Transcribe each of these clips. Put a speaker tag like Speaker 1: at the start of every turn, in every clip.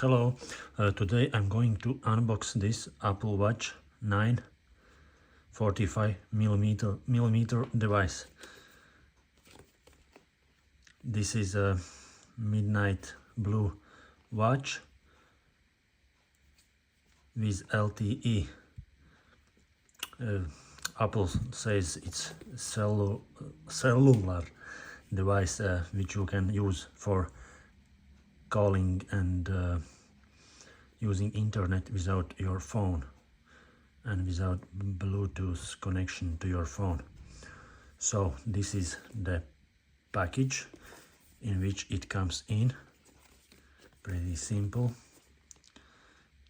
Speaker 1: Hello, today I'm going to unbox this Apple Watch 9 45 millimeter device. This is a midnight blue watch with LTE. Apple says it's cellular device which you can use for calling and using internet without your phone and without Bluetooth connection to your phone. So this is the package in which it comes in. Pretty simple,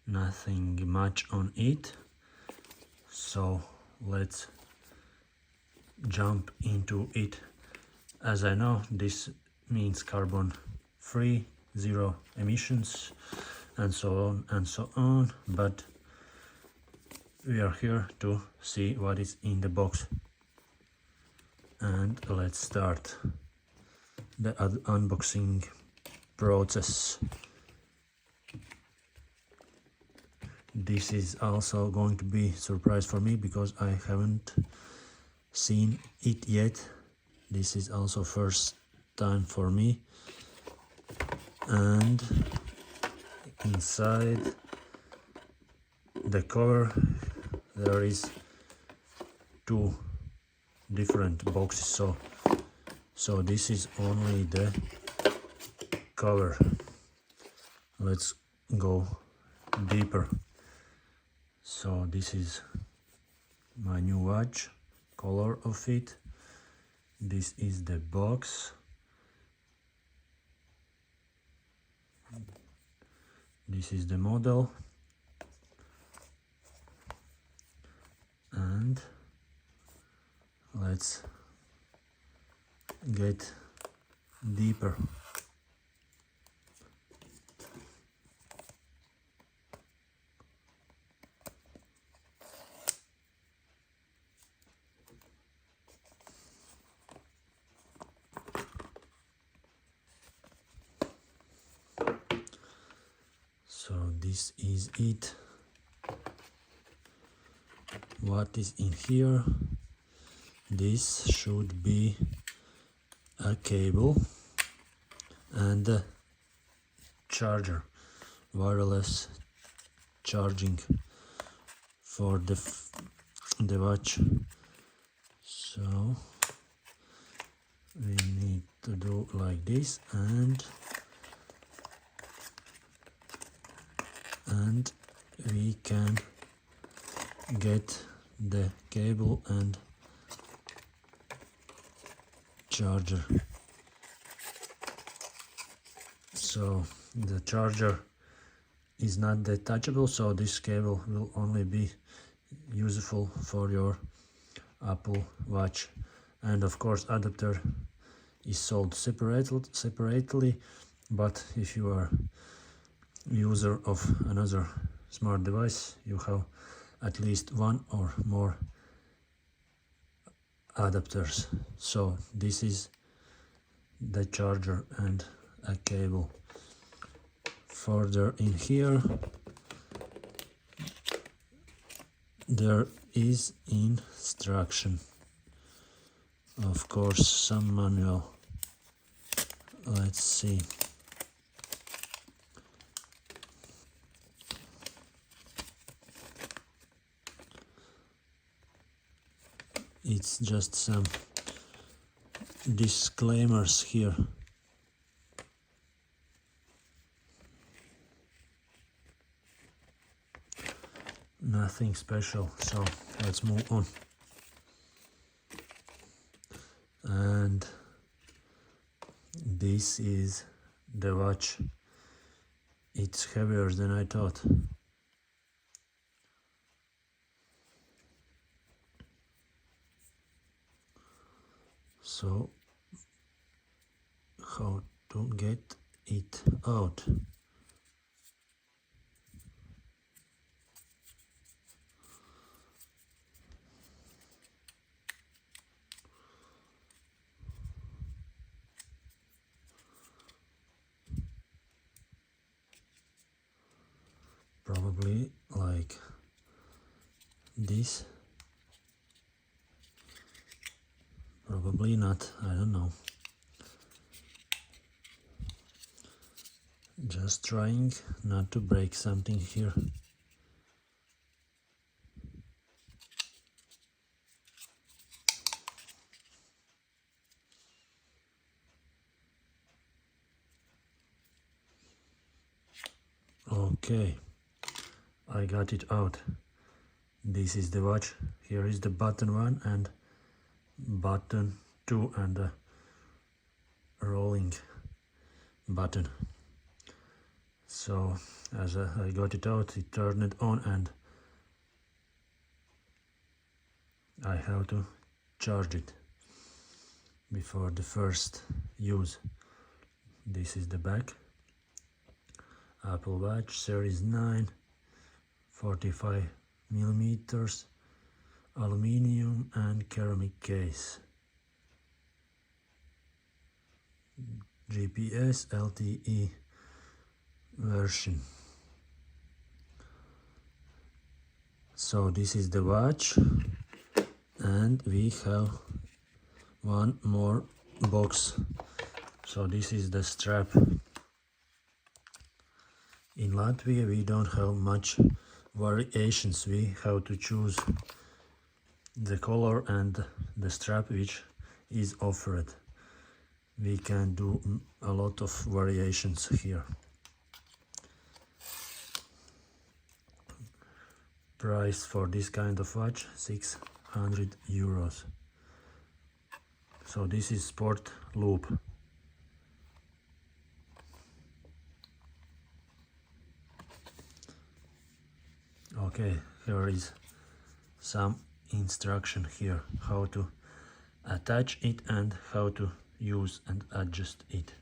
Speaker 1: nothing much on it. So let's jump into it. As I know, this means carbon free, zero emissions, and so on and so on, but we are here to see what is in the box. And let's start the unboxing process. This is also going to be a surprise for me because I haven't seen it yet. This is also first time for me. And inside the cover there is two different boxes, so this is only the cover. Let's go deeper. So this is my new watch, color of it. This is the box. This is the model, and let's get deeper. So this is it. What is in here? This should be a cable and a charger, wireless charging for the watch. So we need to do like this, and we can get the cable and charger. So the charger is not detachable, so this cable will only be useful for your Apple Watch. And of course adapter is sold separately, but if you are user of another smart device, you have at least one or more adapters. So this is the charger and a cable. Further in here there is instruction, of course some manual. Let's see. It's just some disclaimers here. Nothing special, so let's move on. And this is the watch. It's heavier than I thought. So how to get it out? probably like this. Probably not, I don't know. Just trying not to break something here. Okay, I got it out. This is the watch. Here is the button 1 and button 2 and the rolling button. So as I got it out, it turned it on and I have to charge it before the first use. This is the back. Apple Watch Series 9, 45 millimeters, aluminium and ceramic case. GPS LTE version. So this is the watch, and we have one more box. So this is the strap. In Latvia we don't have much variations. We have to choose the color and the strap which is offered. We can do a lot of variations here. Price for this kind of watch 600 euros. So this is sport loop. Okay, here is some instruction here how to attach it and how to use and adjust it.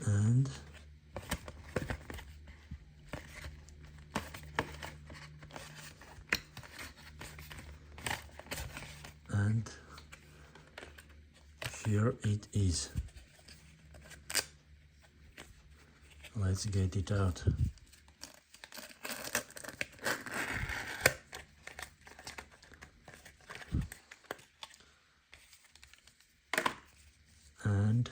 Speaker 1: And here it is. Let's get it out. And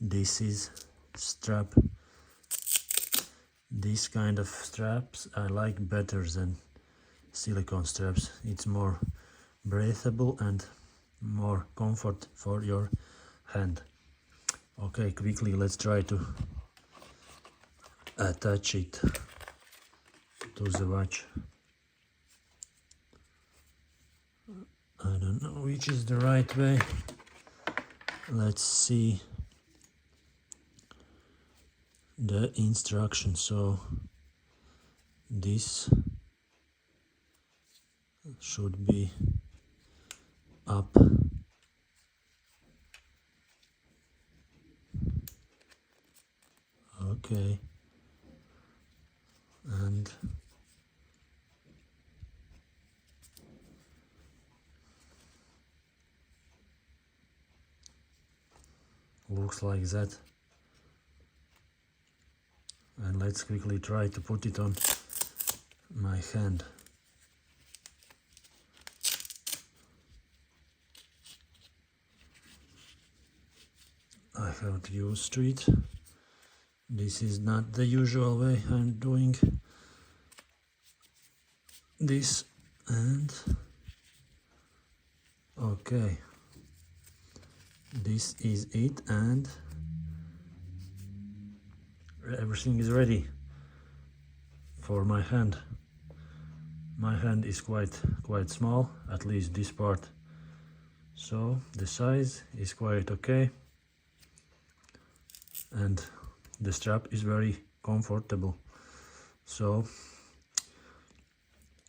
Speaker 1: this is strap. This kind of straps I like better than silicone straps. It's more breathable and more comfort for your hand. Okay, quickly let's try to attach it to the watch. I don't know which is the right way. Let's see the instructions. So this should be up. Okay. And looks like that. And let's quickly try to put it on my hand. I have to use it. This is not the usual way I'm doing this. And okay, this is it, and everything is ready for my hand. My hand is quite small, at least this part, so the size is quite okay, and the strap is very comfortable. So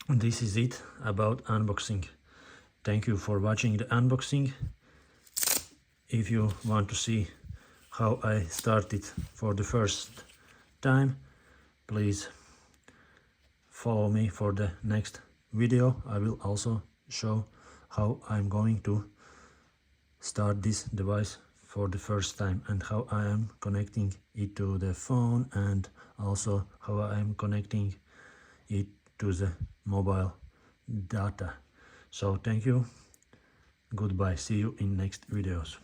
Speaker 1: this is it about unboxing. Thank you for watching the unboxing. If you want to see how I started for the first time, please follow me for the next video. I will also show how I'm going to start this device for the first time, and how I am connecting it to the phone, and also how I am connecting it to the mobile data. So thank you, goodbye, see you in next videos.